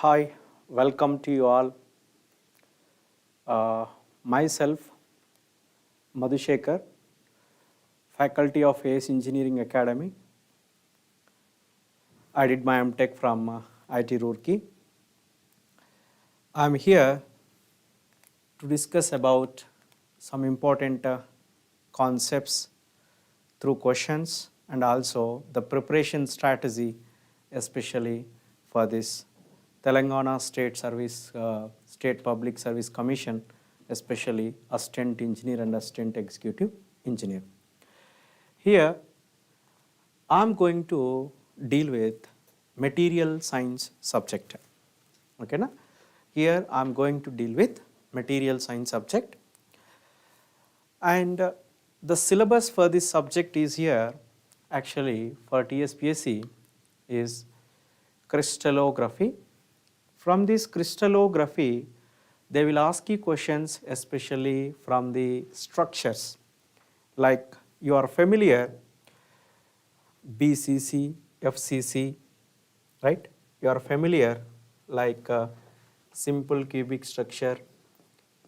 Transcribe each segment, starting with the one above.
Hi, welcome to you all. Myself, Madhushekar, faculty of ACE Engineering Academy. I did my MTech from IT Roorkee. I am here to discuss about some important concepts through questions and also the preparation strategy, especially for this Telangana State Public Service Commission, especially Assistant Engineer and Assistant Executive Engineer. Here, I am going to deal with material science subject. Okay, na? Here, I am going to deal with material science subject. And the syllabus for this subject is here, actually for TSPSC is crystallography. From this crystallography, they will ask you questions especially from the structures. Like you are familiar, BCC, FCC, right? You are familiar like simple cubic structure,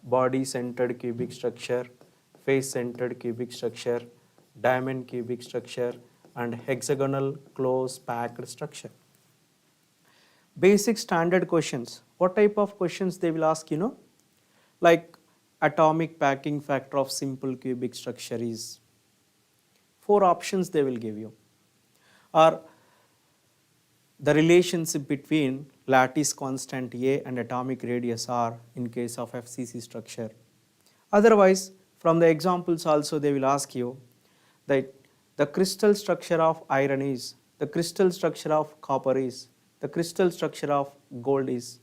body-centered cubic structure, face-centered cubic structure, diamond cubic structure, and hexagonal close packed structure. Basic standard questions. What type of questions they will ask, Like atomic packing factor of simple cubic structure is 4 options they will give you. Or the relationship between lattice constant A and atomic radius R in case of FCC structure. Otherwise, from the examples also they will ask you that the crystal structure of iron is, the crystal structure of copper is, the crystal structure of gold is.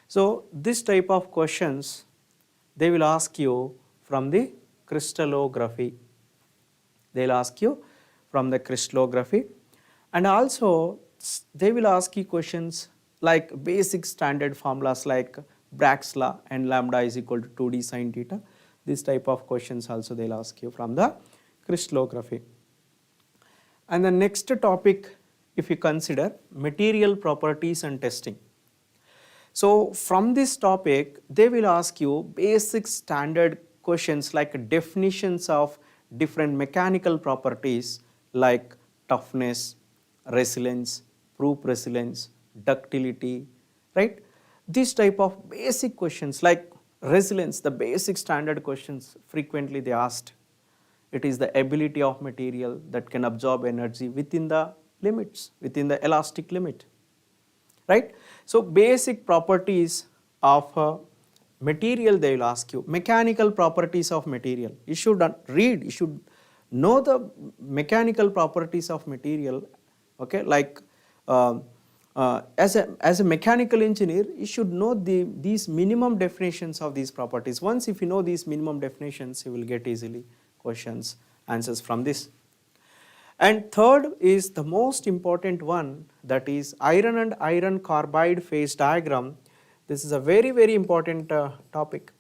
So this type of questions they will ask you from the crystallography. They will ask you from the crystallography, and also they will ask you questions like basic standard formulas like Bragg's law and lambda is equal to 2d sine theta. This type of questions also they will ask you from the crystallography. And the next topic, if you consider material properties and testing. So from this topic, they will ask you basic standard questions like definitions of different mechanical properties like toughness, resilience, proof resilience, ductility, right? This type of basic questions like resilience, the basic standard questions frequently they asked. It is the ability of material that can absorb energy within the limits, within the elastic limit, right? So basic properties of material they will ask you, mechanical properties of material. You should read, you should know the mechanical properties of material, okay? Like as a mechanical engineer, you should know these minimum definitions of these properties. Once if you know these minimum definitions, you will get easily questions, answers from this. And third is the most important one, that is iron and iron carbide phase diagram. This is a very, very important topic.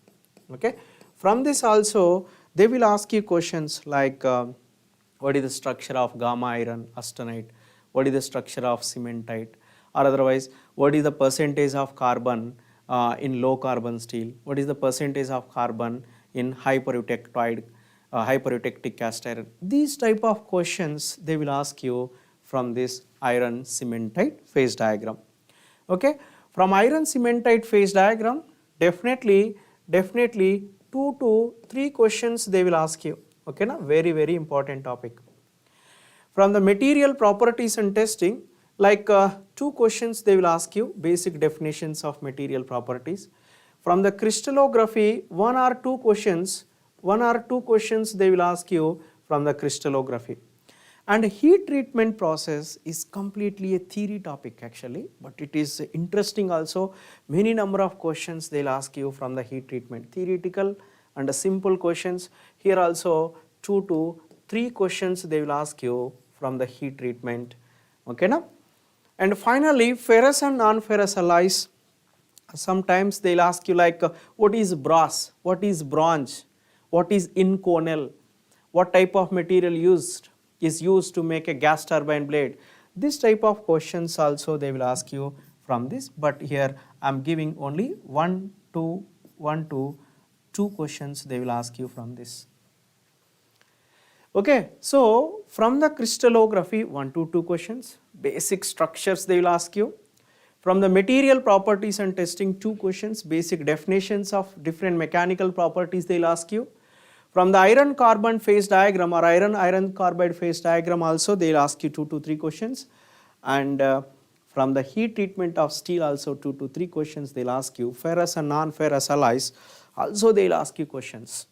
Okay. From this also they will ask you questions like what is the structure of gamma iron austenite, what is the structure of cementite, or otherwise what is the percentage of carbon in low carbon steel, what is the percentage of carbon in hypereutectic cast iron. These type of questions they will ask you from this iron cementite phase diagram. Okay, from iron cementite phase diagram, definitely 2 to 3 questions they will ask you. Okay, na? Very, very important topic. From the material properties and testing, like 2 questions they will ask you, basic definitions of material properties. From the crystallography, 1 or 2 questions they will ask you from the crystallography. And heat treatment process is completely a theory topic actually, but it is interesting also. Many number of questions they will ask you from the heat treatment, theoretical and simple questions. Here also 2 to 3 questions they will ask you from the heat treatment. Okay, na? And finally, ferrous and non-ferrous alloys. Sometimes they will ask you like what is brass, what is bronze, what is inconel, what type of material is used to make a gas turbine blade. This type of questions also they will ask you from this, but here I am giving only 1 to 2 questions they will ask you from this. Okay, so from the crystallography 1 to 2 questions, basic structures they will ask you. From the material properties and testing 2 questions, basic definitions of different mechanical properties they will ask you. From the iron carbon phase diagram or iron carbide phase diagram also they will ask you 2 to 3 questions, and from the heat treatment of steel also 2 to 3 questions they will ask you. Ferrous and non-ferrous alloys also they will ask you questions.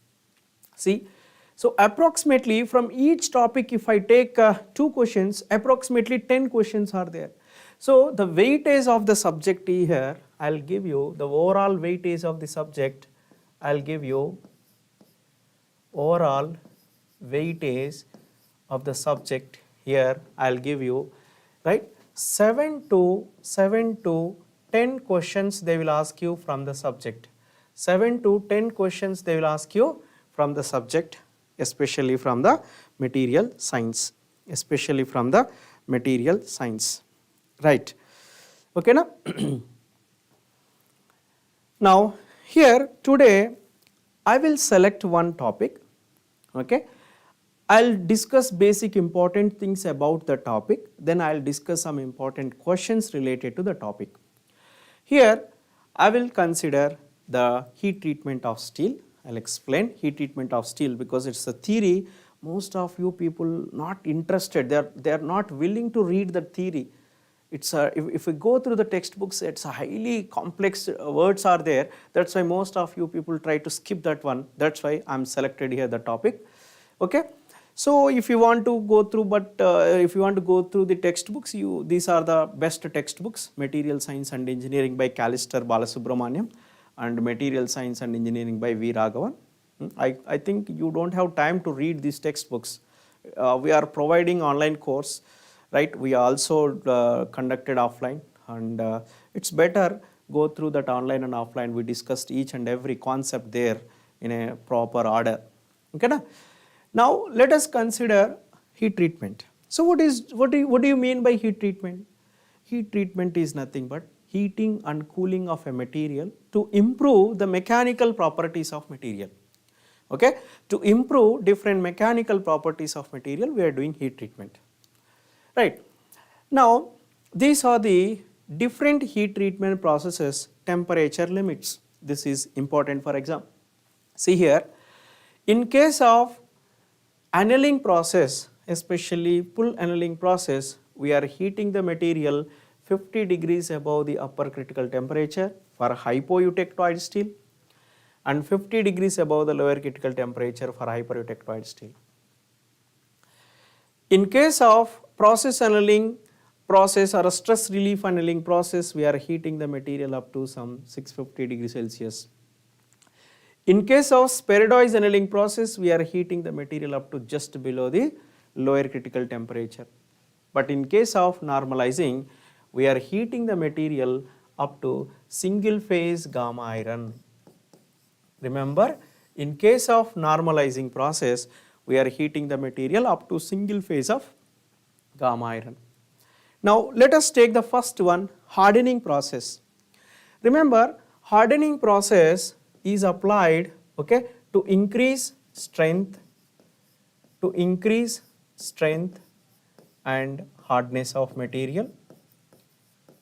See, so approximately from each topic if I take 2 questions, approximately 10 questions are there. So the weightage of the subject here, I will give you the overall weightage of the subject, I will give you overall weightage of the subject here, I will give you, right, 7 to 10 questions they will ask you from the subject. 7 to 10 questions they will ask you from the subject, especially from the material science, especially from the material science. Right, okay na? Now here today I will select one topic, okay. I will discuss basic important things about the topic, then I will discuss some important questions related to the topic. Here I will consider the heat treatment of steel. I will explain heat treatment of steel because it is a theory. Most of you people not interested, they are not willing to read the theory. It's if we go through the textbooks, it's a highly complex words are there. That's why most of you people try to skip that one. That's why I'm selected here the topic. Okay. So if you want to go through, if you want to go through the textbooks, these are the best textbooks: Material Science and Engineering by Callister Balasubramaniam and Material Science and Engineering by V. Raghavan. I think you don't have time to read these textbooks. We are providing online course. Right, we also conducted offline, and it's better go through that online and offline. We discussed each and every concept there in a proper order. Okay, na? Now let us consider heat treatment. So what do you mean by heat treatment? Heat treatment is nothing but heating and cooling of a material to improve the mechanical properties of material. Okay, to improve different mechanical properties of material, we are doing heat treatment. Right. Now these are the different heat treatment processes, temperature limits. This is important for exam. See here, in case of annealing process, especially pull annealing process, we are heating the material 50 degrees above the upper critical temperature for hypoeutectoid steel and 50 degrees above the lower critical temperature for hypereutectoid steel. In case of process annealing process or a stress relief annealing process, we are heating the material up to some 650 degrees Celsius. In case of SPHEROIDIZE annealing process, we are heating the material up to just below the lower critical temperature. But in case of normalizing, we are heating the material up to single phase gamma iron. Remember, in case of normalizing process, we are heating the material up to single phase of gamma iron. Now let us take the first one, hardening process. Remember, hardening process is applied, okay, to increase strength and hardness of material.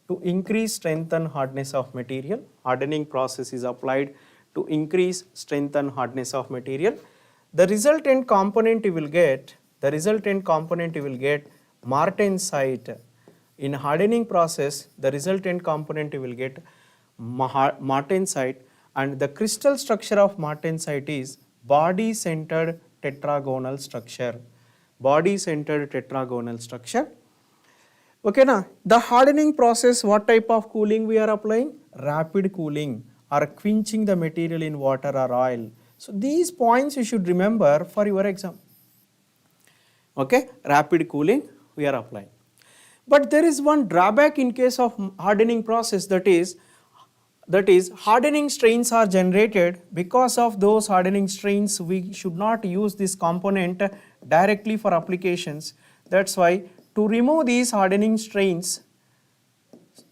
To increase strength and hardness of material, hardening process is applied to increase strength and hardness of material. The resultant component you will get, martensite. In hardening process, the resultant component you will get martensite, and the crystal structure of martensite is body-centered tetragonal structure. Body-centered tetragonal structure. Okay, now the hardening process, what type of cooling we are applying? Rapid cooling or quenching the material in water or oil. So these points you should remember for your exam. Okay, rapid cooling we are applying. But there is one drawback in case of hardening process, that is hardening strains are generated. Because of those hardening strains, we should not use this component directly for applications. That's why to remove these hardening strains,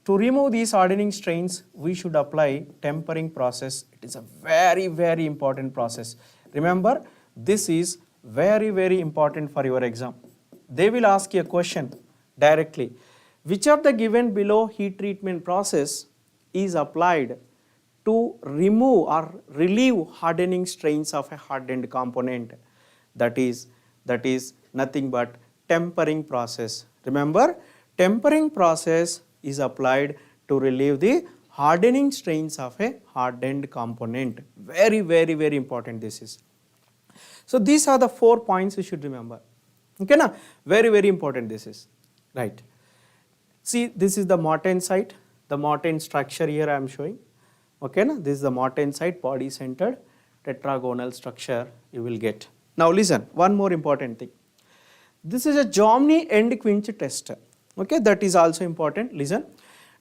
To remove these hardening strains, we should apply tempering process. It is a very, very important process. Remember, this is very, very important for your exam. They will ask you a question directly. Which of the given below heat treatment process is applied to remove or relieve hardening strains of a hardened component? That is nothing but tempering process. Remember, tempering process is applied to relieve the hardening strains of a hardened component. Very, very, very important this is. So these are the 4 points you should remember. Okay, na? Very, very important this is. Right. See, this is the martensite, the marten structure here I am showing. Okay, na? This is the martensite, body centered tetragonal structure you will get. Now listen, one more important thing. This is a Jominy end quench test. Okay, that is also important. Listen,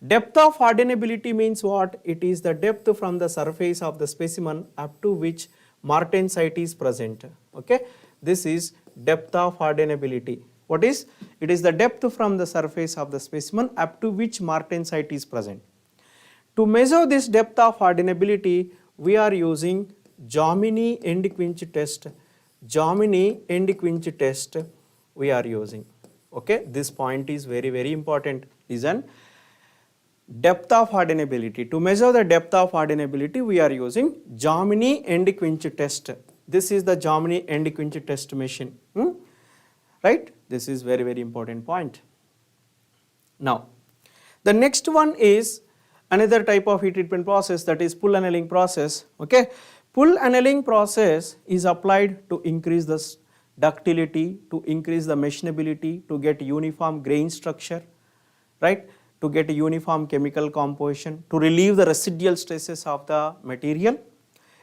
depth of hardenability means what? It is the depth from the surface of the specimen up to which martensite is present. Okay, this is depth of hardenability. What is? It is the depth from the surface of the specimen up to which martensite is present. To measure this depth of hardenability, we are using Jominy end quench test. Jominy end quench test we are using. Okay, this point is very, very important. Listen, depth of hardenability. To measure the depth of hardenability, we are using Jominy end quench test. This is the Jominy end quench test machine. Right? This is very, very important point. Now, the next one is another type of heat treatment process, that is pull annealing process. Okay, pull annealing process is applied to increase the ductility, to increase the machinability, to get uniform grain structure, right? To get a uniform chemical composition, to relieve the residual stresses of the material.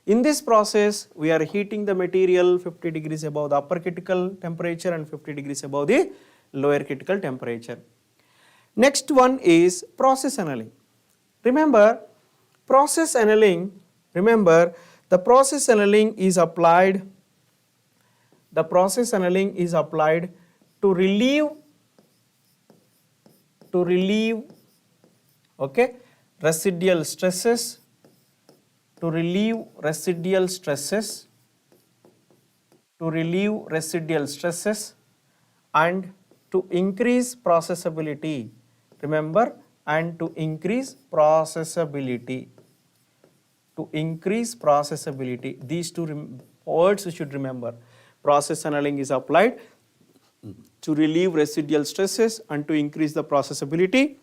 In this process, we are heating the material 50 degrees above the upper critical temperature and 50 degrees above the lower critical temperature. Next one is process annealing. Remember, process annealing, the process annealing is applied to relieve okay, residual stresses, and to increase processability. Remember, and to increase processability. These two words you should remember. Process annealing is applied to relieve residual stresses and to increase the processability.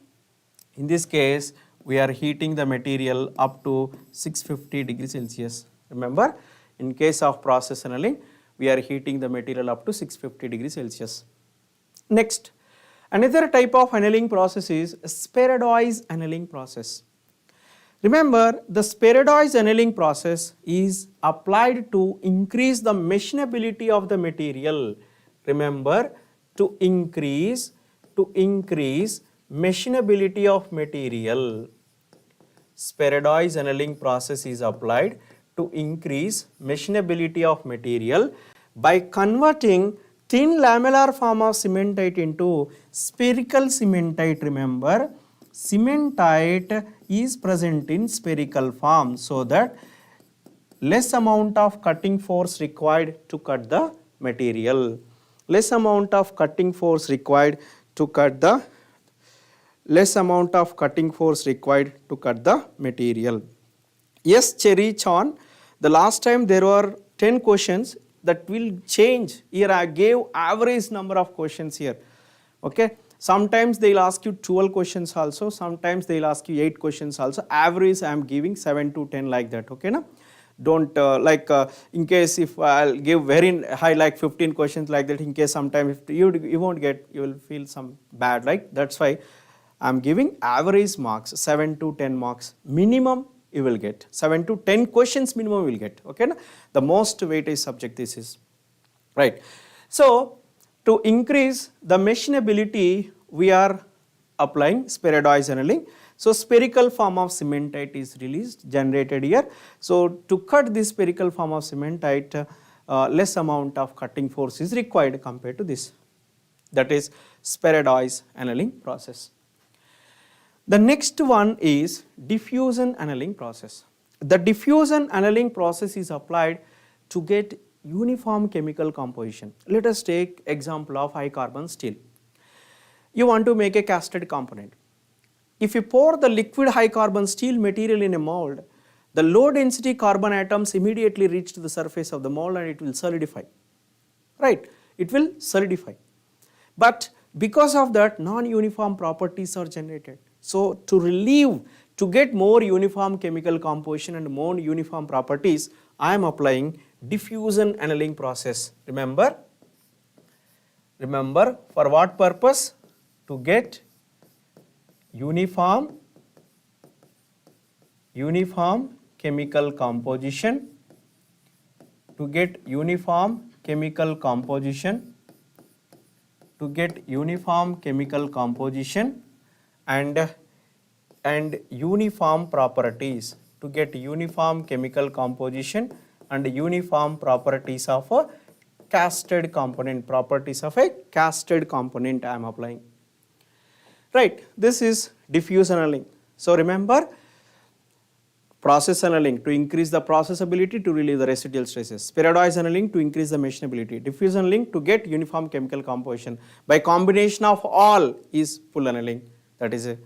In this case, we are heating the material up to 650 degrees Celsius. Remember, in case of process annealing, we are heating the material up to 650 degrees Celsius. Next, another type of annealing process is SPHEROIDIZE annealing process. Remember, the SPHEROIDIZE annealing process is applied to increase the machinability of the material. Remember, to increase machinability of material. SPHEROIDIZE annealing process is applied to increase machinability of material by converting thin lamellar form of cementite into spherical cementite. Remember, cementite is present in spherical form, so that less amount of cutting force required to cut the material. Less amount of cutting force required to cut the material. Yes, Cherry Chan, the last time there were 10 questions, that will change. Here I gave average number of questions here. Okay, sometimes they will ask you 12 questions also, sometimes they will ask you 8 questions also. Average I am giving 7 to 10 like that. Okay, na? Don't in case if I'll give very high like 15 questions like that, in case sometime if you won't get, you will feel some bad, like that's why I'm giving average marks, 7 to 10 marks minimum you will get, 7 to 10 questions minimum you will get. Okay, na? The most weightage subject this is, right? So to increase the machinability, we are applying SPHEROIDIZE annealing. So spherical form of cementite is generated here. So to cut this spherical form of cementite, less amount of cutting force is required compared to this. That is SPHEROIDIZE annealing process. The next one is diffusion annealing process. The diffusion annealing process is applied to get uniform chemical composition. Let us take example of high carbon steel. You want to make a casted component. If you pour the liquid high carbon steel material in a mold, the low density carbon atoms immediately reach to the surface of the mold and it will solidify. Right? It will solidify. But because of that, non-uniform properties are generated. So to get more uniform chemical composition and more uniform properties, I am applying diffusion annealing process. Remember for what purpose? To get uniform chemical composition, to get uniform chemical composition, to get uniform chemical composition and uniform properties, to get uniform chemical composition and uniform properties of a casted component, properties of a casted component I am applying. Right, this is diffusion annealing. So remember, process annealing to increase the processability to relieve the residual stresses, spheroidize annealing to increase the machinability, diffusion annealing to get uniform chemical composition. By combination of all is full annealing, that is a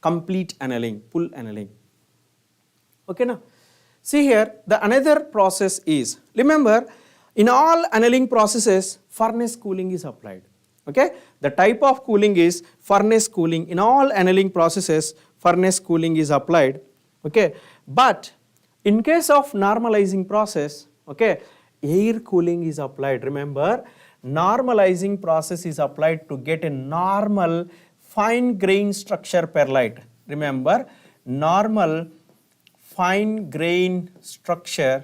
complete annealing, full annealing. Okay, now see here, the another process is, remember in all annealing processes furnace cooling is applied. Okay, the type of cooling is furnace cooling. In all annealing processes furnace cooling is applied. Okay, but in case of normalizing process, okay, air cooling is applied. Remember, normalizing process is applied to get a normal fine grain structure perlite. Remember, normal fine grain structure,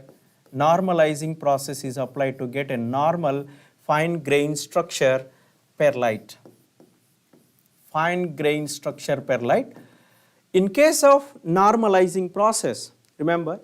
normalizing process is applied to get a normal fine grain structure perlite. Fine grain structure perlite. In case of normalizing process, remember,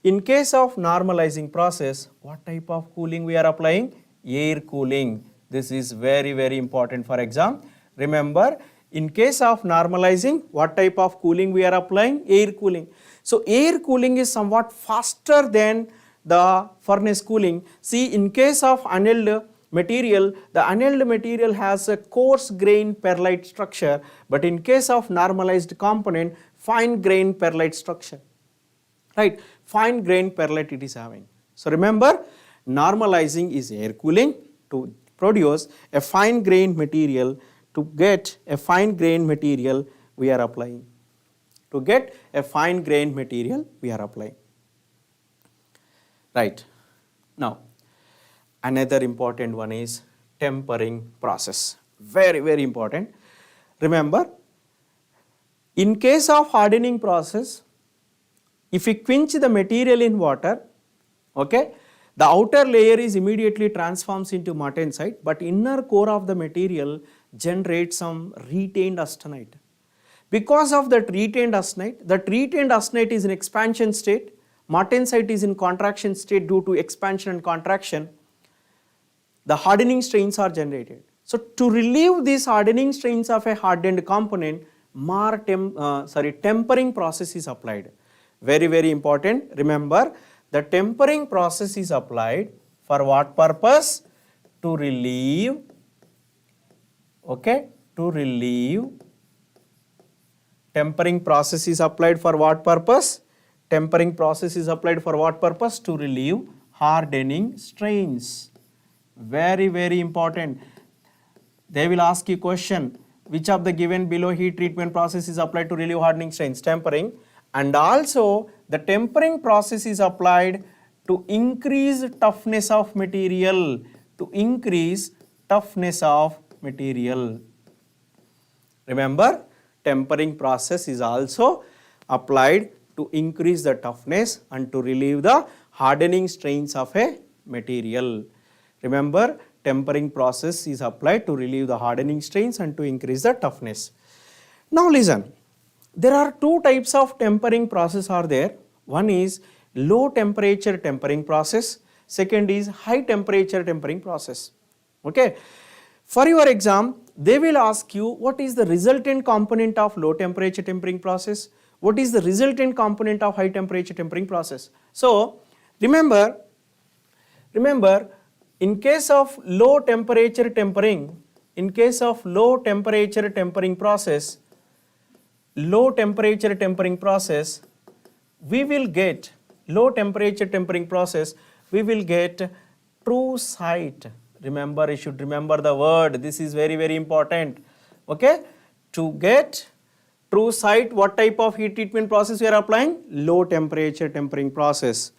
in case of normalizing process, what type of cooling we are applying? Air cooling. This is very, very important for exam. Remember, in case of normalizing, what type of cooling we are applying? Air cooling. So air cooling is somewhat faster than the furnace cooling. See, in case of annealed material, the annealed material has a coarse grain perlite structure, but in case of normalized component, fine grain perlite structure. Right, fine grain perlite it is having. So remember, normalizing is air cooling to produce a fine grain material. To get a fine grain material we are applying. To get a fine grain material we are applying. Right. Now, another important one is tempering process. Very, very important. Remember, in case of hardening process, if we quench the material in water, okay, the outer layer is immediately transforms into martensite, but inner core of the material generates some retained austenite. Because of that retained austenite is in expansion state, martensite is in contraction state due to expansion and contraction, the hardening strains are generated. So to relieve these hardening strains of a hardened component, tempering process is applied. Very, very important. Remember, the tempering process is applied for what purpose? To relieve, okay, to relieve. Tempering process is applied for what purpose? Tempering process is applied for what purpose? To relieve hardening strains. Very, very important. They will ask you question, which of the given below heat treatment process is applied to relieve hardening strains? Tempering. And also the tempering process is applied to increase toughness of material, to increase toughness of material. Remember, tempering process is also applied to increase the toughness and to relieve the hardening strains of a material. Remember, tempering process is applied to relieve the hardening strains and to increase the toughness. Now listen, there are two types of tempering process are there. One is low temperature tempering process. Second is high temperature tempering process. Okay. For your exam, they will ask you what is the resultant component of low temperature tempering process, what is the resultant component of high temperature tempering process. So remember, in case of low temperature tempering, in case of low temperature tempering process, we will get low temperature tempering process, we will get true site. Remember, you should remember the word, this is very, very important. Okay, to get true site, what type of heat treatment process we are applying? Low temperature tempering process.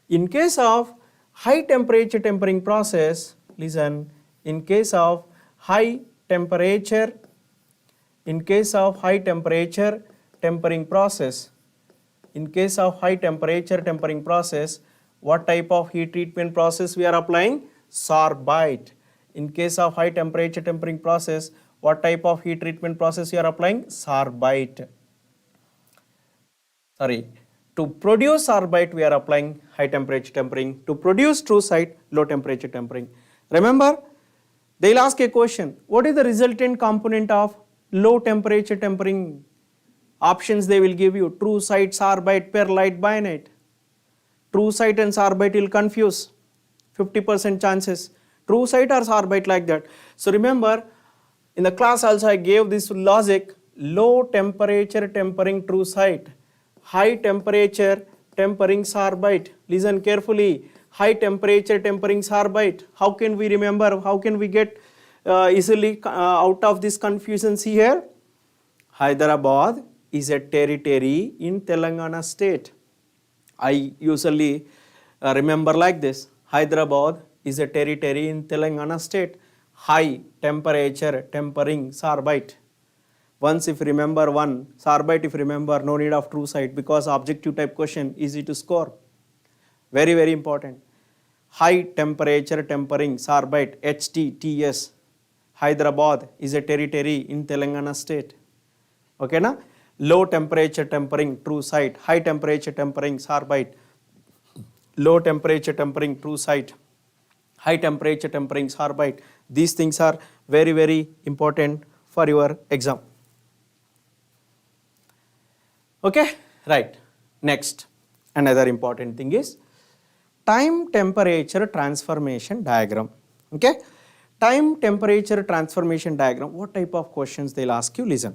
In case of high temperature tempering process, listen, in case of high temperature tempering process, what type of heat treatment process we are applying? Sorbite. In case of high temperature tempering process, what type of heat treatment process you are applying? Sorbite. Sorry, to produce sorbite we are applying high temperature tempering. To produce true site, low temperature tempering. Remember, they will ask a question, what is the resultant component of low temperature tempering? Options they will give you, true site, sorbite, perlite, bainite. True site and sorbite will confuse, 50% chances. True site or sorbite, like that. So remember, in the class also I gave this logic, low temperature tempering true site, high temperature tempering sorbite. Listen carefully, high temperature tempering sorbite. How can we remember? How can we get easily out of this confusion? See here, Hyderabad is a territory in Telangana state. I usually remember like this, Hyderabad is a territory in Telangana state. High temperature tempering sorbite. Once if you remember one, sorbite if you remember, no need of true site, because objective type question, easy to score. Very, very important. High temperature tempering sorbite, HTTS. Hyderabad is a territory in Telangana state. Okay na? Low temperature tempering true site, high temperature tempering sorbite, low temperature tempering true site, high temperature tempering sorbite. These things are very, very important for your exam. Okay, right. Next, another important thing is time temperature transformation diagram. Okay, time temperature transformation diagram. What type of questions they'll ask you? Listen.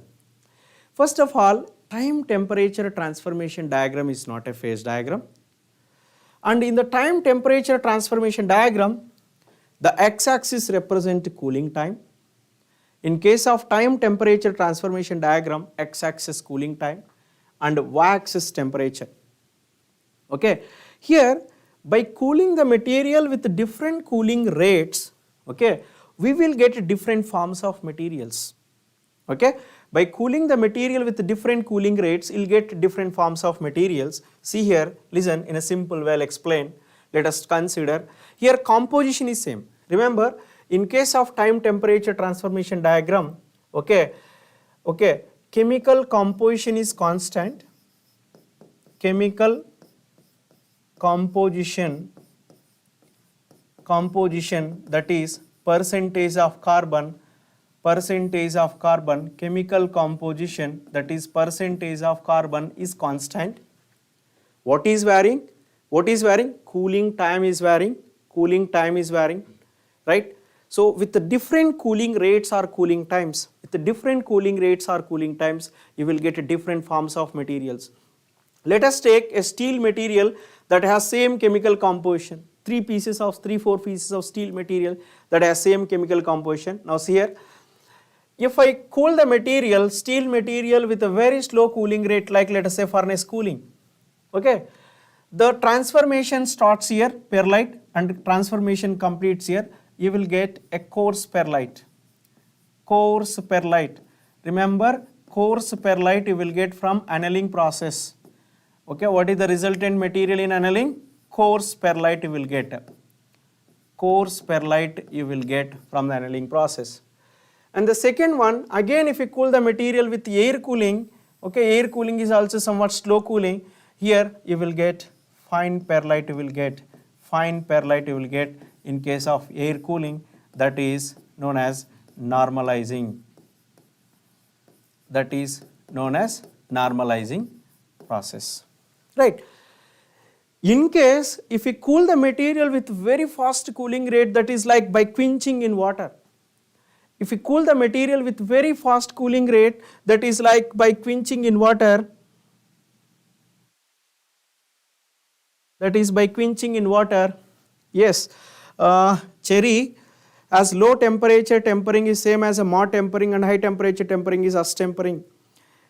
First of all, time temperature transformation diagram is not a phase diagram. And in the time temperature transformation diagram, the x-axis represents cooling time. In case of time temperature transformation diagram, x-axis cooling time and y-axis temperature. Okay, here by cooling the material with different cooling rates, okay, we will get different forms of materials. Okay, by cooling the material with different cooling rates, you will get different forms of materials. See here, listen, in a simple well explained, let us consider. Here composition is same. Remember, in case of time temperature transformation diagram, okay, chemical composition is constant. Chemical composition, that is percentage of carbon, chemical composition, that is percentage of carbon, is constant. What is varying? Cooling time is varying. Right? So with the different cooling rates or cooling times, you will get different forms of materials. Let us take a steel material that has same chemical composition. 4 pieces of steel material that has same chemical composition. Now see here, if I cool the material, steel material with a very slow cooling rate, like let us say furnace cooling, okay, the transformation starts here, perlite, and transformation completes here, you will get a coarse perlite. Remember, coarse perlite you will get from annealing process. Okay, what is the resultant material in annealing? Coarse perlite you will get. From the annealing process. And the second one, again if you cool the material with air cooling, okay, air cooling is also somewhat slow cooling, here you will get fine perlite in case of air cooling, that is known as normalizing. That is known as normalizing process, right? In case if we cool the material with very fast cooling rate, that is like by quenching in water. If we cool the material with very fast cooling rate, that is like by quenching in water, that is by quenching in water. Yes, cherry as low temperature tempering is same as a more tempering, and high temperature tempering is as tempering.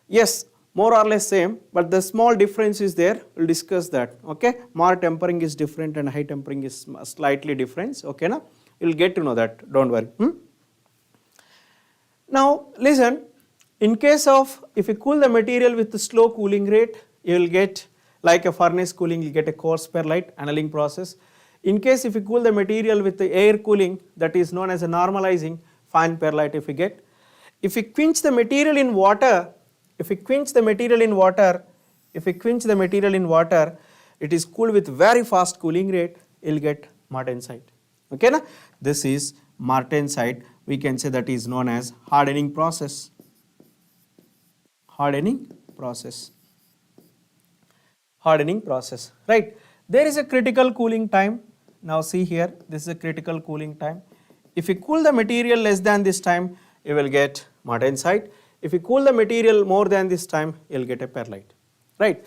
Yes, more or less same, but the small difference is there. We'll discuss that. Okay, more tempering is different and high tempering is slightly different. Okay, na? You'll get to know that. Don't worry. Now listen. In case of if you cool the material with the slow cooling rate, you will get like a furnace cooling. You get a coarse perlite annealing process. In case if you cool the material with the air cooling, that is known as a normalizing fine perlite. If you get, if you quench the material in water. If we quench the material in water, it is cooled with very fast cooling rate, you will get martensite. Okay, na? This is martensite. We can say that is known as hardening process. Hardening process, right? There is a critical cooling time. Now see here, this is a critical cooling time. If you cool the material less than this time, you will get martensite. If you cool the material more than this time, you will get a perlite, right?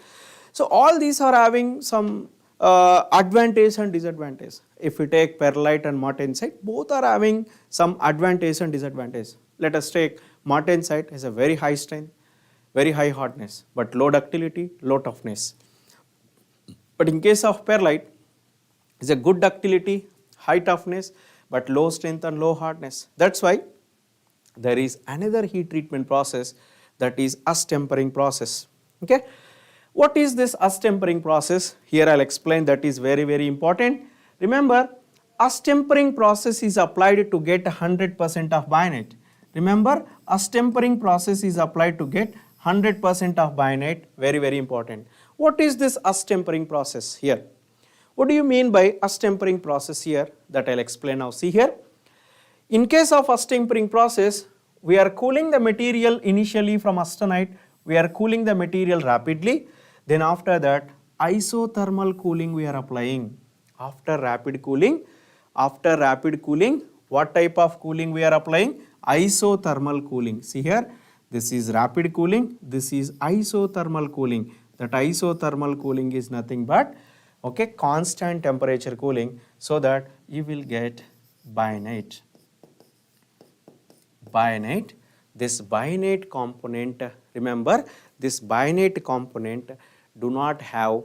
So all these are having some advantage and disadvantage. If we take perlite and martensite, both are having some advantage and disadvantage. Let us take martensite has a very high strength, very high hardness, but low ductility, low toughness. But in case of perlite, it's a good ductility, high toughness, but low strength and low hardness. That's why there is another heat treatment process, that is tempering process. Okay, what is this tempering process? Here I'll explain. That is very, very important. Remember, tempering process is applied to get 100% of bayonet. Remember, tempering process is applied to get 100% of bayonet. Very, very important. What is this tempering process here? What do you mean by tempering process here? That I'll explain now. See here. In case of tempering process, we are cooling the material initially from austenite. We are cooling the material rapidly. Then after that, isothermal cooling we are applying. After rapid cooling, what type of cooling we are applying? Isothermal cooling. See here, this is rapid cooling, this is isothermal cooling. That isothermal cooling is nothing but constant temperature cooling, so that you will get bayonet. This bayonet component, remember, this bayonet component do not have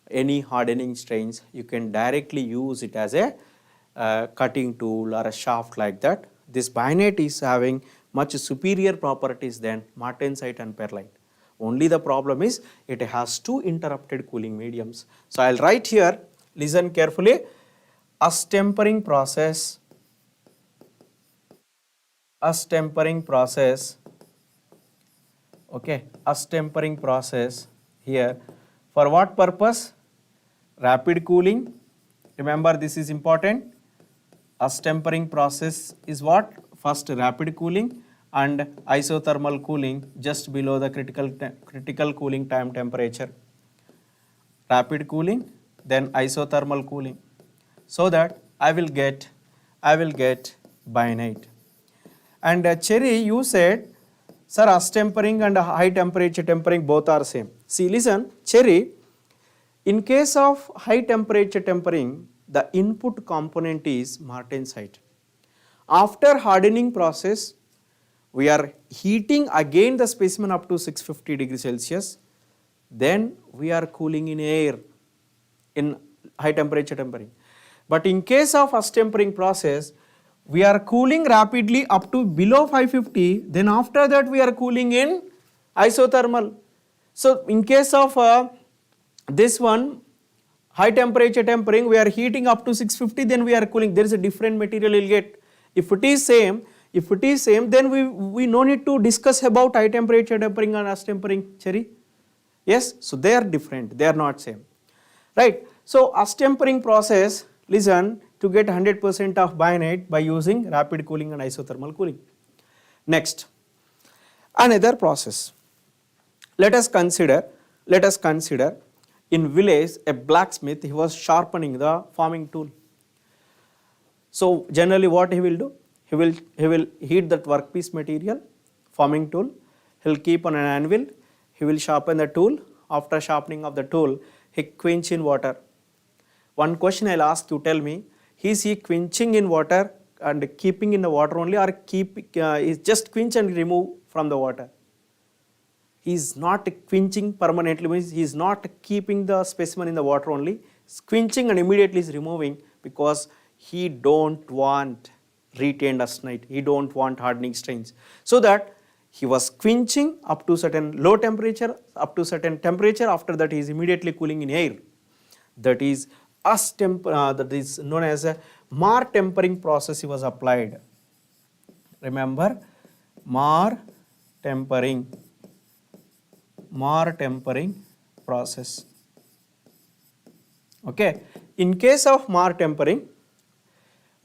any hardening strains. You can directly use it as a cutting tool or a shaft like that. This bayonet is having much superior properties than martensite and perlite. Only the problem is it has two interrupted cooling mediums. So I'll write here, listen carefully, tempering process, tempering process here. For what purpose? Rapid cooling. Remember, this is important. Tempering process is what? First rapid cooling and isothermal cooling just below the critical cooling time temperature. Rapid cooling, then isothermal cooling, so that I will get bayonet. And Cherry, you said, sir, tempering and high temperature tempering both are same. See, listen, Cherry, in case of high temperature tempering, the input component is martensite. After hardening process, we are heating again the specimen up to 650 degrees Celsius. Then we are cooling in air in high temperature tempering. But in case of tempering process, we are cooling rapidly up to below 550. Then after that we are cooling in isothermal. So in case of this one, high temperature tempering, we are heating up to 650, then we are cooling. There is a different material you will get. If it is same, then we no need to discuss about high temperature tempering and tempering, Cherry. Yes, so they are different, they are not same. Right, so tempering process, listen, to get 100% of bayonet by using rapid cooling and isothermal cooling. Next, another process. Let us consider in village a blacksmith, he was sharpening the farming tool. So generally what he will do? He will heat that workpiece material, farming tool, he'll keep on an anvil, he will sharpen the tool. After sharpening of the tool, he quench in water. One question I'll ask you, tell me, is he quenching in water and keeping in the water only, or is just quench and remove from the water? He is not quenching permanently, means he is not keeping the specimen in the water only, quenching and immediately is removing, because he don't want retained austenite, he don't want hardening strains. So that he was quenching up to certain low temperature, up to certain temperature, after that he is immediately cooling in air. That is that is known as a Marr tempering process he was applied. Remember, Marr tempering process. Okay, in case of Marr tempering,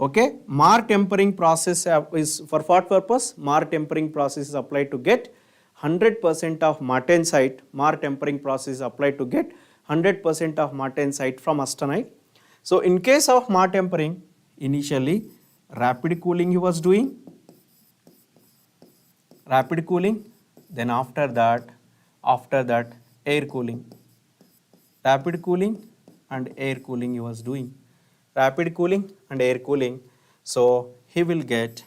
okay, Marr tempering process is for what purpose? Marr tempering process is applied to get 100% of martensite. Marr tempering process is applied to get 100% of martensite from austenite. So in case of Marr tempering, initially rapid cooling he was doing, then after that air cooling, rapid cooling and air cooling he was doing, rapid cooling and air cooling. So he will get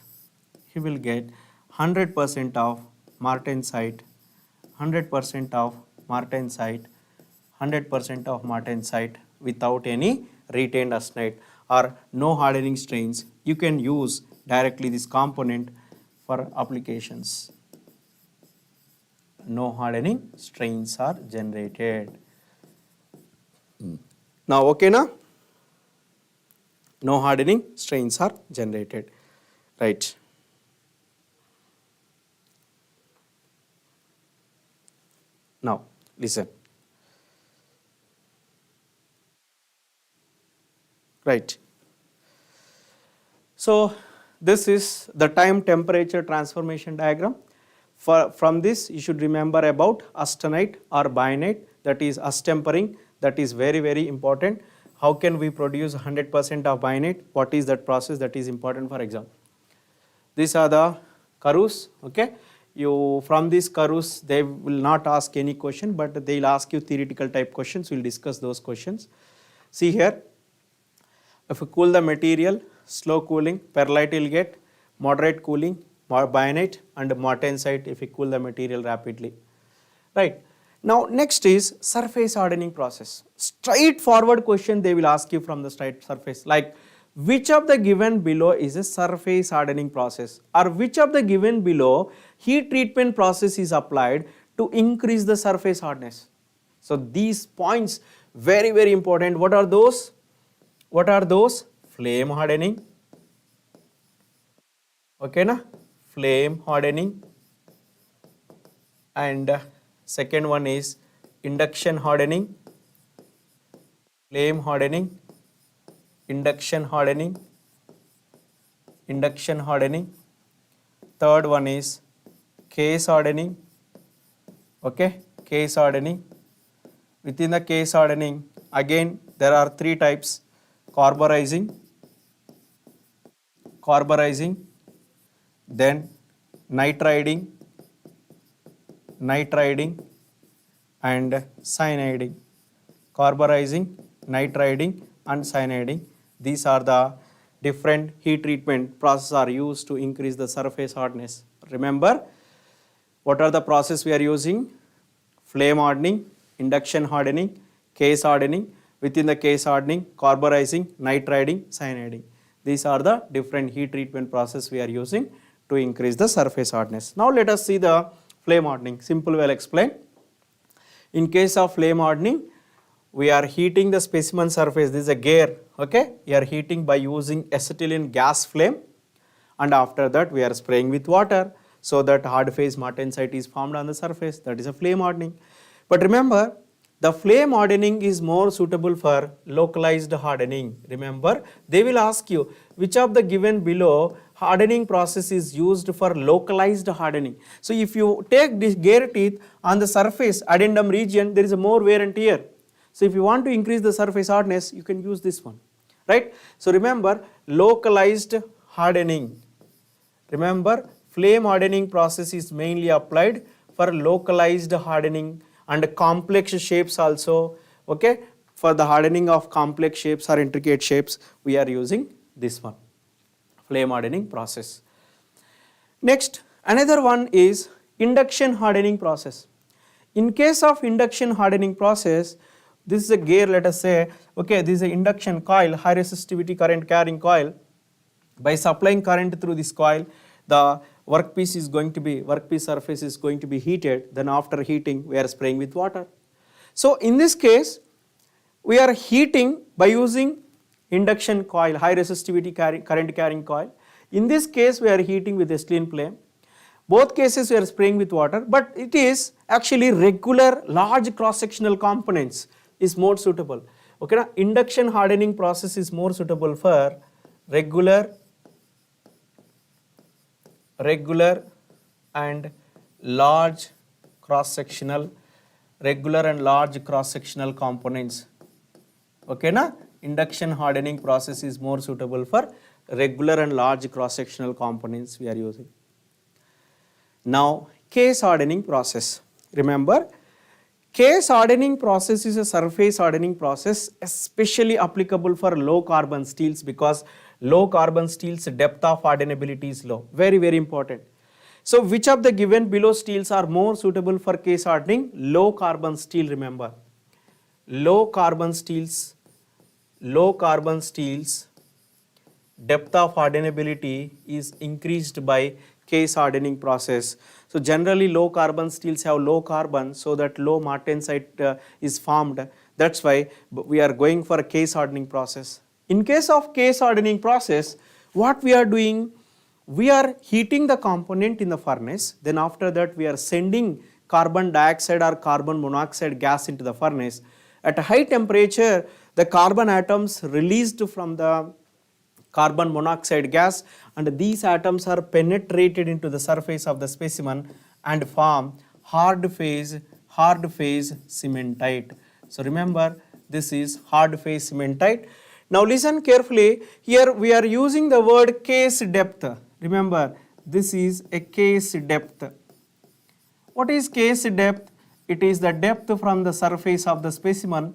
100% of martensite, 100% of martensite without any retained austenite or no hardening strains. You can use directly this component for applications. No hardening strains are generated. Now okay na? No hardening strains are generated, right? Now listen, right? So this is the time temperature transformation diagram. From this you should remember about austenite or bainite, that is austempering, that is very, very important. How can we produce 100% of bainite? What is that process? That is important for exam. These are the karus, okay. From these karus they will not ask any question, but they will ask you theoretical type questions. We will discuss those questions. See here, if you cool the material, slow cooling, perlite will get, moderate cooling, bainite, and martensite if you cool the material rapidly, right. Now next is surface hardening process. Straightforward question they will ask you from the straight surface, like which of the given below is a surface hardening process, or which of the given below heat treatment process is applied to increase the surface hardness. So these points very, very important. What are those? Flame hardening, okay na, flame hardening, and second one is induction hardening, flame hardening, induction hardening, third one is case hardening, okay, case hardening. Within the case hardening, again there are three types: carborizing, then nitriding, and cyaniding. Carborizing, nitriding, and cyaniding. These are the different heat treatment processes are used to increase the surface hardness. Remember, what are the processes we are using? Flame hardening, induction hardening, case hardening. Within the case hardening, carborizing, nitriding, cyaniding. These are the different heat treatment processes we are using to increase the surface hardness. Now let us see the flame hardening. Simple, well explained. In case of flame hardening, we are heating the specimen surface. This is a gear, okay. We are heating by using acetylene gas flame, and after that we are spraying with water so that hard phase martensite is formed on the surface. That is a flame hardening. But remember, the flame hardening is more suitable for localized hardening. Remember, they will ask you which of the given below hardening process is used for localized hardening. So if you take this gear teeth on the surface addendum region, there is a more wear and tear. So if you want to increase the surface hardness, you can use this one, right? So remember, localized hardening. Remember, flame hardening process is mainly applied for localized hardening and complex shapes also, okay? For the hardening of complex shapes or intricate shapes, we are using this one, flame hardening process. Next, another one is induction hardening process. In case of induction hardening process, this is a gear, let us say, okay, this is an induction coil, high resistivity current carrying coil. By supplying current through this coil, the workpiece surface is going to be heated. Then after heating, we are spraying with water. So in this case, we are heating by using induction coil, high resistivity current carrying coil. In this case, we are heating with acetylene flame. Both cases we are spraying with water, but it is actually regular large cross-sectional components is more suitable. Okay, now induction hardening process is more suitable for regular and large cross-sectional components. Okay, na? Induction hardening process is more suitable for regular and large cross-sectional components we are using. Now, case hardening process. Remember, case hardening process is a surface hardening process especially applicable for low carbon steels, because low carbon steels depth of hardenability is low. Very, very important. So which of the given below steels are more suitable for case hardening? Low carbon steel, remember. Low carbon steels depth of hardenability is increased by case hardening process. So generally low carbon steels have low carbon, so that low martensite is formed. That's why we are going for a case hardening process. In case of case hardening process, what we are doing, we are heating the component in the furnace. Then after that we are sending carbon dioxide or carbon monoxide gas into the furnace. At a high temperature, the carbon atoms released from the carbon monoxide gas, and these atoms are penetrated into the surface of the specimen and form hard phase cementite. So remember, this is hard phase cementite. Now listen carefully, here we are using the word case depth. Remember, this is a case depth. What is case depth? It is the depth from the surface of the specimen.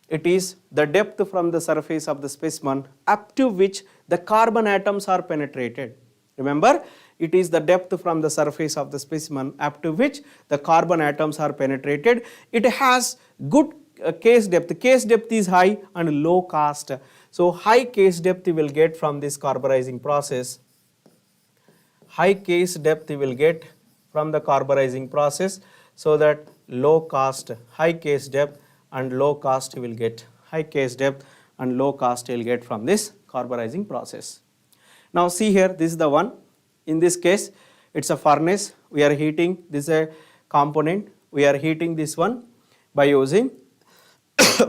It is the depth from the surface of the specimen up to which the carbon atoms are penetrated. Remember, it is the depth from the surface of the specimen up to which the carbon atoms are penetrated. It has good case depth. Case depth is high and low cost. So high case depth you will get from this carburizing process. High case depth you will get from the carburizing process, so that low cost, high case depth and low cost you will get. High case depth and low cost you will get from this carburizing process. Now see here, this is the one. In this case, it's a furnace. We are heating, this is a component. We are heating this one by using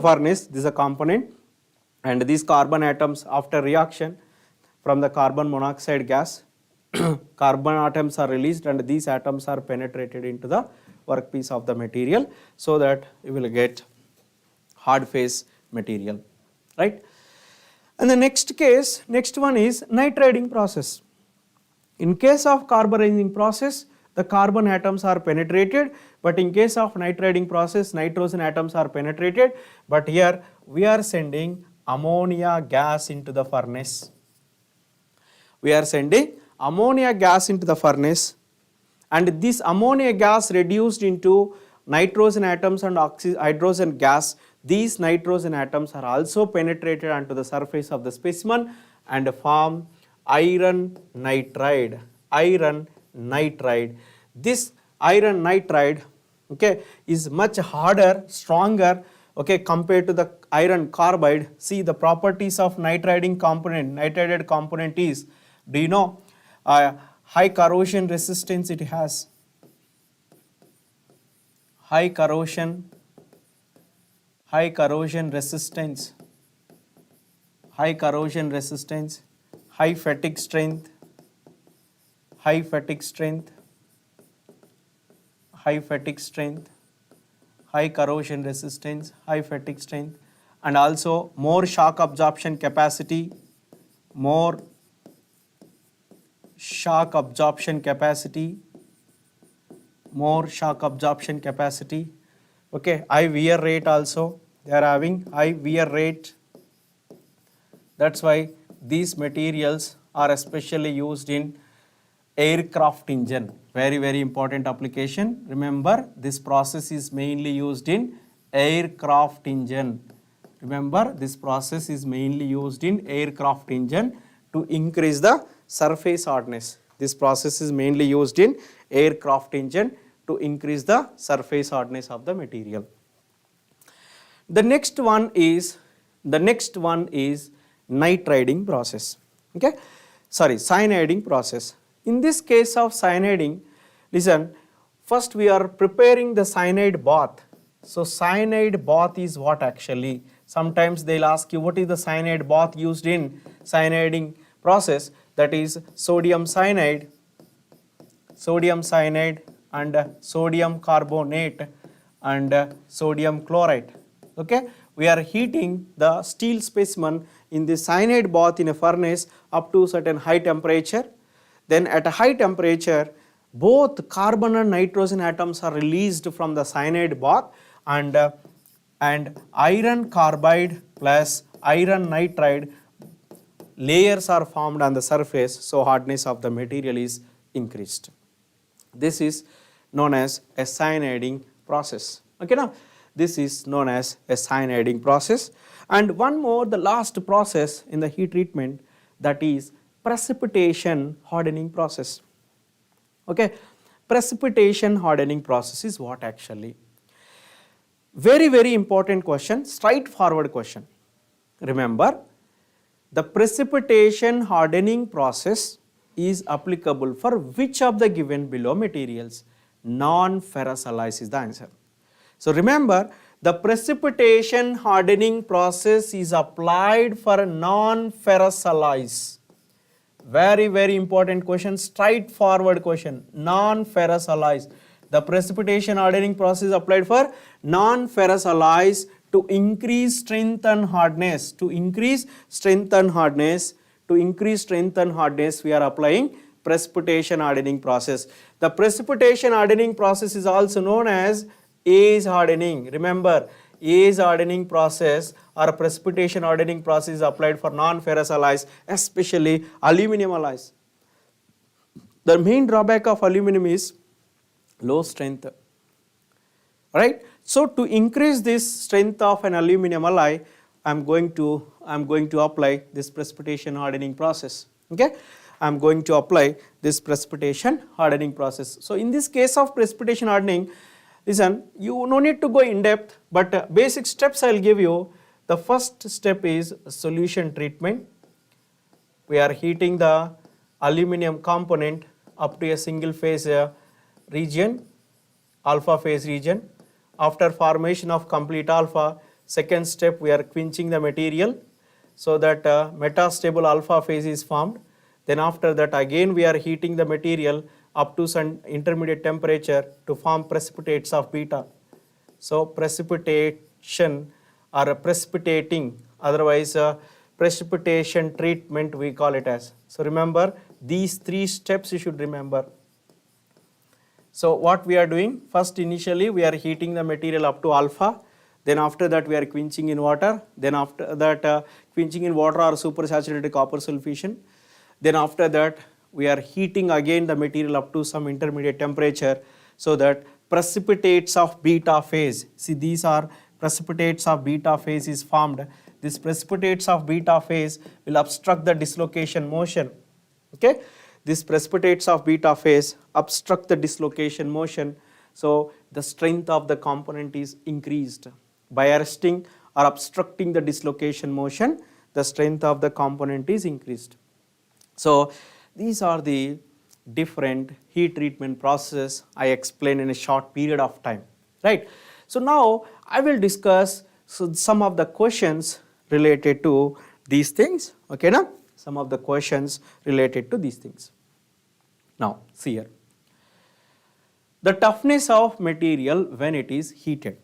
furnace. This is a component, and these carbon atoms, after reaction from the carbon monoxide gas, carbon atoms are released and these atoms are penetrated into the workpiece of the material, so that you will get hard phase material, right? And the next one is nitriding process. In case of carburizing process, the carbon atoms are penetrated, but in case of nitriding process, nitrogen atoms are penetrated, but here we are sending ammonia gas into the furnace. We are sending ammonia gas into the furnace, and this ammonia gas reduced into nitrogen atoms and hydrogen gas. These nitrogen atoms are also penetrated onto the surface of the specimen and form iron nitride. Iron nitride. This iron nitride, okay, is much harder, stronger, okay, compared to the iron carbide. See the properties of nitriding component. Nitrided component is, do you know, high corrosion resistance it has. High corrosion resistance, high fatigue strength, high fatigue strength, high fatigue strength, high corrosion resistance, high fatigue strength, and also more shock absorption capacity, more shock absorption capacity, more shock absorption capacity. Okay, high wear rate also, they are having high wear rate. That's why these materials are especially used in aircraft engine. Very, very important application. Remember, this process is mainly used in aircraft engine. Remember, this process is mainly used in aircraft engine to increase the surface hardness. This process is mainly used in aircraft engine to increase the surface hardness of the material. The next one is nitriding process. Okay, sorry, cyaniding process. In this case of cyaniding, listen, first we are preparing the cyanide bath. So cyanide bath is what actually? Sometimes they'll ask you what is the cyanide bath used in cyaniding process. That is sodium cyanide and sodium carbonate and sodium chloride. Okay, we are heating the steel specimen in the cyanide bath in a furnace up to certain high temperature. Then at a high temperature, both carbon and nitrogen atoms are released from the cyanide bath, and iron carbide plus iron nitride layers are formed on the surface, so hardness of the material is increased. This is known as a cyaniding process. Okay, now this is known as a cyaniding process. And one more, the last process in the heat treatment, that is precipitation hardening process. Okay, precipitation hardening process is what actually? Very, very important question, straightforward question. Remember, the precipitation hardening process is applicable for which of the given below materials? Non-ferrous alloys is the answer. So remember, the precipitation hardening process is applied for non-ferrous alloys. Very, very important question, straightforward question, non-ferrous alloys. The precipitation hardening process is applied for non-ferrous alloys to increase strength and hardness. To increase strength and hardness, we are applying precipitation hardening process. The precipitation hardening process is also known as age hardening. Remember, age hardening process or precipitation hardening process is applied for non-ferrous alloys, especially aluminum alloys. The main drawback of aluminum is low strength. Right? So to increase this strength of an aluminum alloy, I'm going to apply this precipitation hardening process. Okay, I'm going to apply this precipitation hardening process. So in this case of precipitation hardening, listen, you no need to go in depth, but basic steps I'll give you. The first step is solution treatment. We are heating the aluminum component up to a single phase region, alpha phase region. After formation of complete alpha, second step we are quenching the material so that metastable alpha phase is formed. Then after that again we are heating the material up to some intermediate temperature to form precipitates of beta. So precipitation or precipitating, otherwise precipitation treatment we call it as. So remember, these three steps you should remember. So what we are doing, first initially we are heating the material up to alpha, then after that we are quenching in water, then after that quenching in water or supersaturated copper sulfation, then after that we are heating again the material up to some intermediate temperature so that precipitates of beta phase, see these are precipitates of beta phase is formed. This precipitates of beta phase will obstruct the dislocation motion. Okay, this precipitates of beta phase obstruct the dislocation motion, so the strength of the component is increased. By arresting or obstructing the dislocation motion, the strength of the component is increased. So these are the different heat treatment processes I explained in a short period of time, right? So now I will discuss some of the questions related to these things, okay now? Some of the questions related to these things. Now see here, the toughness of material when it is heated.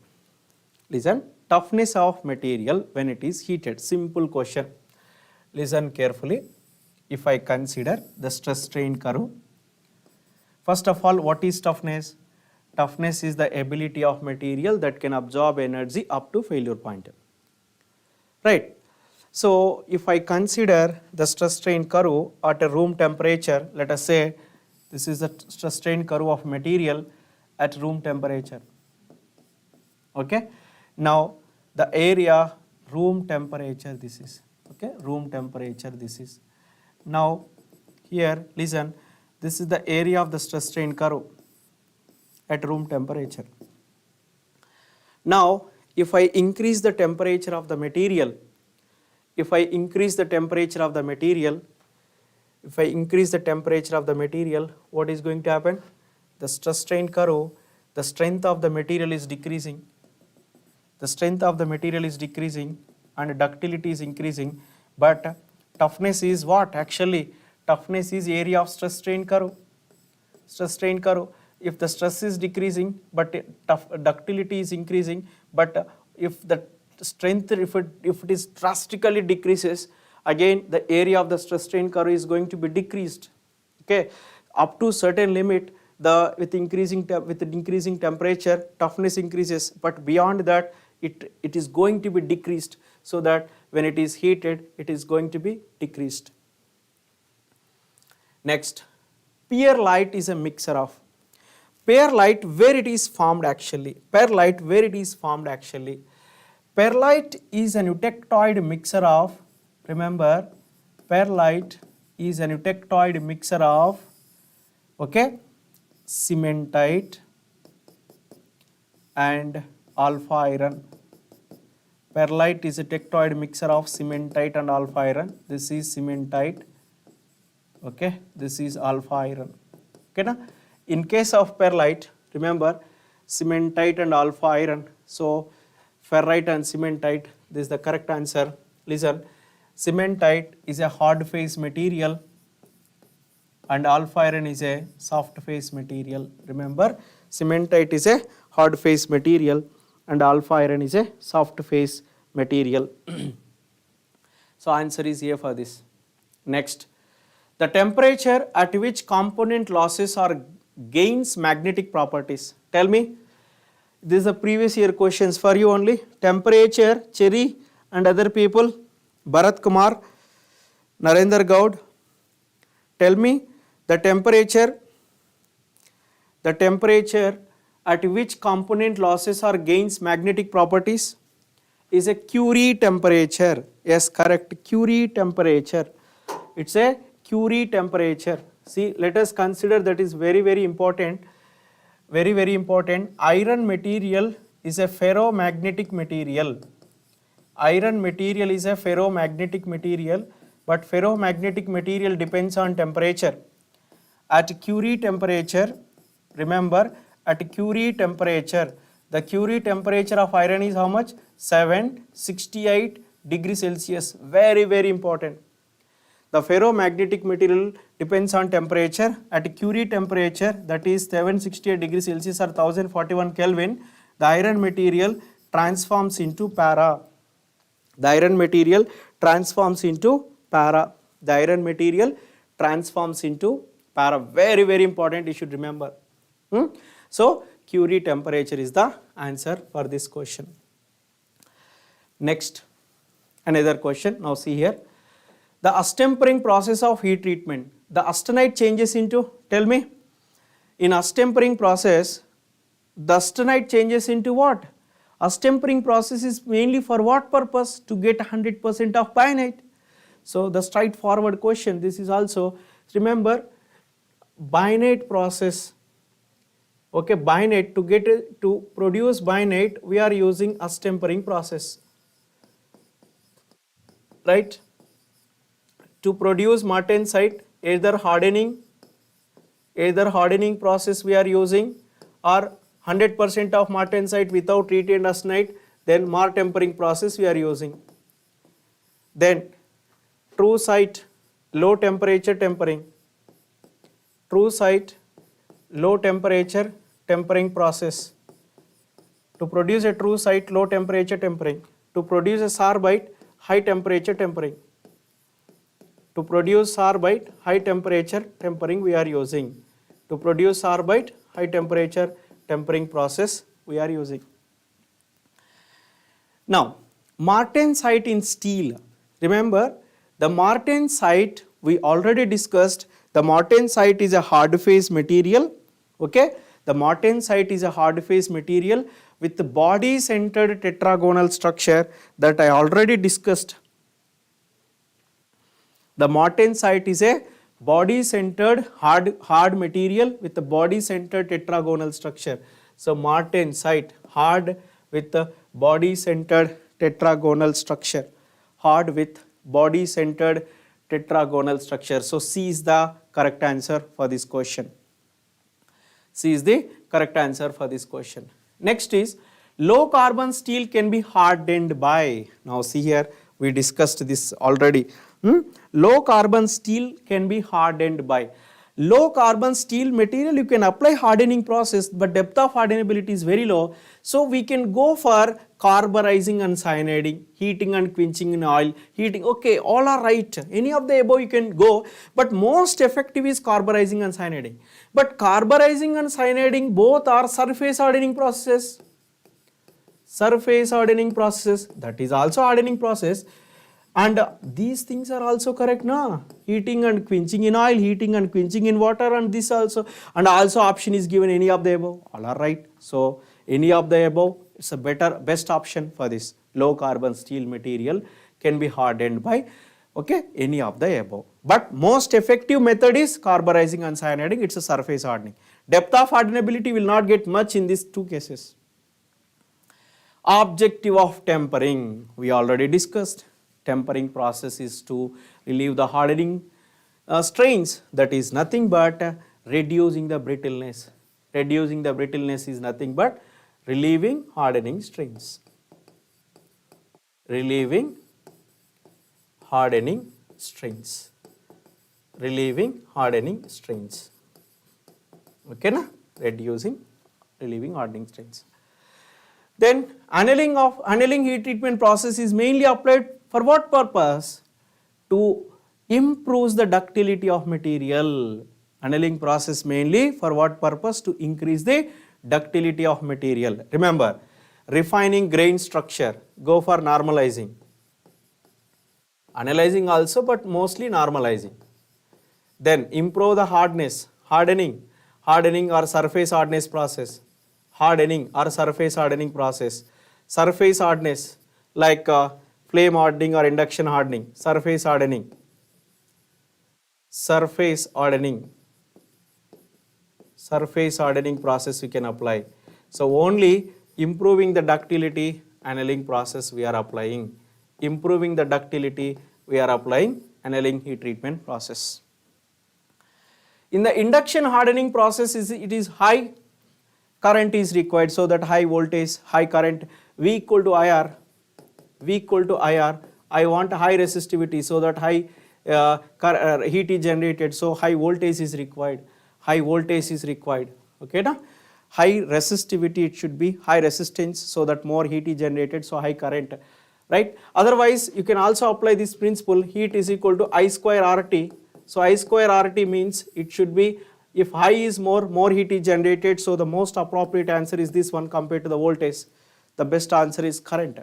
Listen, toughness of material when it is heated. Simple question. Listen carefully. If I consider the stress strain curve, first of all, what is toughness? Toughness is the ability of material that can absorb energy up to failure point. Right. So if I consider the stress strain curve at a room temperature, let us say this is the stress strain curve of material at room temperature. Okay. Now the area room temperature this is. Okay. Room temperature this is. Now here listen, this is the area of the stress strain curve at room temperature. Now if I increase the temperature of the material, if I increase the temperature of the material, what is going to happen? The stress strain curve, the strength of the material is decreasing. The strength of the material is decreasing and ductility is increasing. But toughness is what? Actually, toughness is area of stress strain curve. Stress strain curve. If the stress is decreasing, but ductility is increasing, but if the strength, if it is drastically decreases, again the area of the stress strain curve is going to be decreased. Okay, up to certain limit, with increasing temperature, toughness increases, but beyond that it is going to be decreased, so that when it is heated it is going to be decreased. Next, perlite is a mixture of perlite where it is formed actually. Perlite is an eutectoid mixture of, remember, perlite is an eutectoid mixture of, okay, cementite and alpha iron. Perlite is a tectoid mixture of cementite and alpha iron. This is cementite, okay, this is alpha iron. Okay, na? In case of perlite, remember, cementite and alpha iron. So ferrite and cementite, this is the correct answer. Listen, cementite is a hard phase material and alpha iron is a soft phase material. Remember, cementite is a hard phase material and alpha iron is a soft phase material. So answer is here for this. Next, the temperature at which component losses or gains magnetic properties. Tell me, this is a previous year questions for you only. Temperature, Cherry and other people, Bharat Kumar, Narendra Gaud. Tell me the temperature at which component losses or gains magnetic properties is a Curie temperature. Yes, correct, Curie temperature. It's a Curie temperature. See, let us consider, that is very, very important. Very, very important. Iron material is a ferromagnetic material. Iron material is a ferromagnetic material, but ferromagnetic material depends on temperature. At Curie temperature, remember, at Curie temperature, the Curie temperature of iron is how much? 768 degrees Celsius. Very, very important. The ferromagnetic material depends on temperature. At Curie temperature, that is 768 degrees Celsius or 1041 Kelvin, the iron material transforms into para. The iron material transforms into para. The iron material transforms into para. Very, very important, you should remember. So, Curie temperature is the answer for this question. Next, another question. Now see here. The astempering process of heat treatment. The austenite changes into, tell me, in astempering process, the austenite changes into what? Astempering process is mainly for what purpose? To get 100% of bainite. So the straightforward question, this is also, remember, bainite process. Okay, bainite, to produce bainite, we are using astempering process. Right? To produce martensite, either hardening process we are using, or 100% of martensite without retained austenite, then Marr tempering process we are using. Then true site, low temperature tempering. true site, low temperature tempering process. To produce a true site, low temperature tempering. To produce a sorbite, high temperature tempering. To produce sorbite, high temperature tempering we are using. To produce sorbite, high temperature tempering process we are using. Now, martensite in steel. Remember, the martensite we already discussed. The martensite is a hard phase material. Okay, the martensite is a hard phase material with the body centered tetragonal structure that I already discussed. The martensite is a body centered hard material with the body centered tetragonal structure. So martensite, hard with the body centered tetragonal structure, hard with body centered tetragonal structure. So C is the correct answer for this question. C is the correct answer for this question. Next is low carbon steel can be hardened by. Now see here, we discussed this already. Low carbon steel can be hardened by. Low carbon steel material you can apply hardening process, but depth of hardenability is very low. So we can go for carburizing and cyaniding, heating and quenching in oil, heating. Okay, all are right. Any of the above you can go, but most effective is carburizing and cyaniding. But carburizing and cyaniding both are surface hardening processes. Surface hardening processes, that is also hardening process. And these things are also correct, na? Heating and quenching in oil, heating and quenching in water, and this also. And also option is given any of the above. All are right. So any of the above, it's a best option for this. Low carbon steel material can be hardened by, okay, any of the above. But most effective method is carburizing and cyaniding. It's a surface hardening. Depth of hardenability will not get much in these two cases. Objective of tempering, we already discussed. Tempering process is to relieve the hardening strains. That is nothing but reducing the brittleness. Reducing the brittleness is nothing but relieving hardening strains. Relieving hardening strains. Relieving hardening strains. Okay, na? Relieving hardening strains. Then annealing heat treatment process is mainly applied for what purpose? To improve the ductility of material. Annealing process mainly for what purpose? To increase the ductility of material. Remember, refining grain structure, go for normalizing. Analyzing also, but mostly normalizing. Then improve the hardness, hardening or surface hardness process. Hardening or surface hardening process. Surface hardness like flame hardening or induction hardening. Surface hardening. Surface hardening. Surface hardening process we can apply. So only improving the ductility annealing process we are applying. Improving the ductility we are applying annealing heat treatment process. In the induction hardening process, it is high current is required, so that high voltage, high current, V equal to IR, I want high resistivity, so that high heat is generated, so high voltage is required, okay na? High resistivity, it should be high resistance, so that more heat is generated, so high current, right? Otherwise, you can also apply this principle, heat is equal to I square RT, so I square RT means it should be, if high is more heat is generated, so the most appropriate answer is this one compared to the voltage. The best answer is current.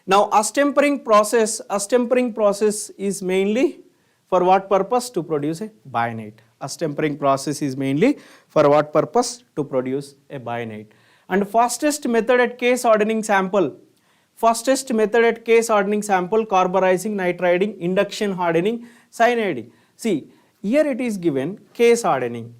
Now, astempering process is mainly for what purpose? To produce a bayonet. Astempering process is mainly for what purpose? To produce a bayonet. And fastest method at case hardening sample. Carburizing, nitriding, induction hardening, cyaniding. See, here it is given case hardening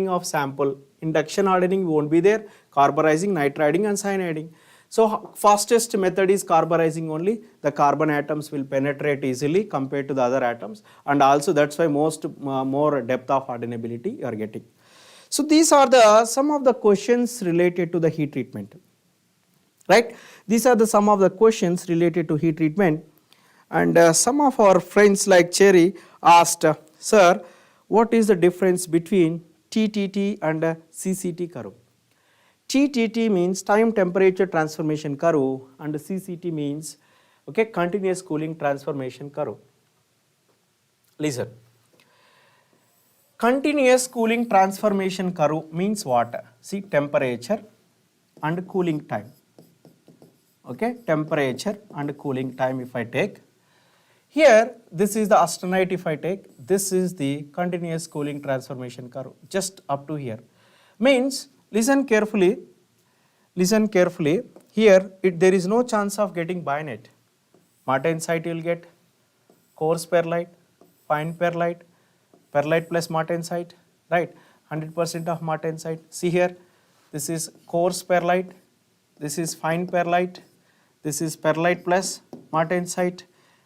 of sample. Induction hardening won't be there, carburizing, nitriding and cyaniding. So fastest method is carburizing only. The carbon atoms will penetrate easily compared to the other atoms, and also that's why more depth of hardenability you are getting. So these are some of the questions related to the heat treatment. Right? These are some of the questions related to heat treatment. And some of our friends like Cherry asked, sir, What is the difference between TTT and CCT curve? TTT means time temperature transformation curve and CCT means continuous cooling transformation curve. Listen, continuous cooling transformation curve means what? See, temperature and cooling time. Temperature and cooling time if I take. Here, this is the austenite if I take. This is the continuous cooling transformation curve, just up to here. Means, listen carefully. Here, there is no chance of getting bayonet. Martensite you will get, coarse perlite, fine perlite, perlite plus martensite, right? 100% of martensite. See here, this is coarse perlite, this is fine perlite, this is perlite plus martensite.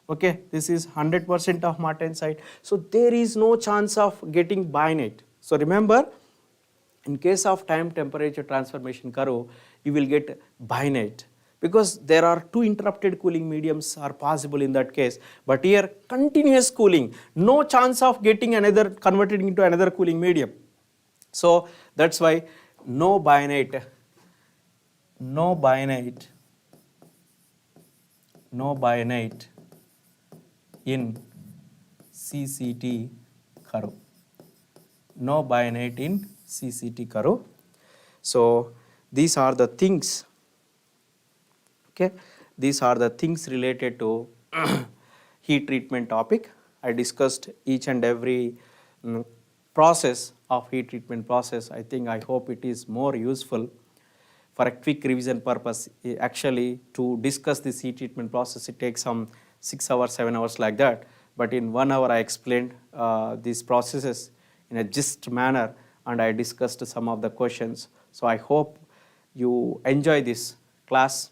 This is 100% of martensite. So there is no chance of getting bayonet. So remember, in case of time temperature transformation curve, you will get bayonet because there are two interrupted cooling mediums are possible in that case. But here continuous cooling, no chance of getting another converted into another cooling medium. So that's why no bayonet in CCT curve. No bayonet in CCT curve. So these are the things. These are the things related to heat treatment topic. I discussed each and every process of heat treatment process. I hope it is more useful. For a quick revision purpose, actually to discuss this heat treatment process, it takes some 6 hours, 7 hours like that. But in 1 hour, I explained these processes in a gist manner and I discussed some of the questions. So I hope you enjoy this class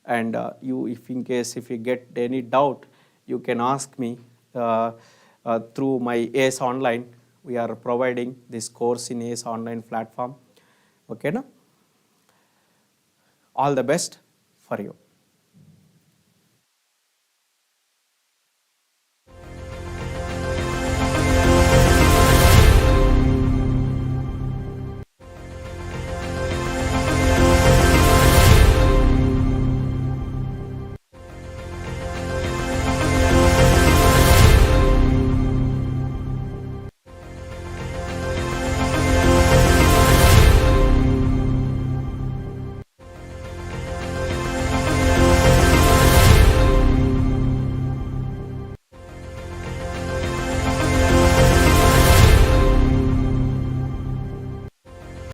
and if you get any doubt, you can ask me through my ACE Online. We are providing this course in ACE Online platform. Okay, na? All the best for you.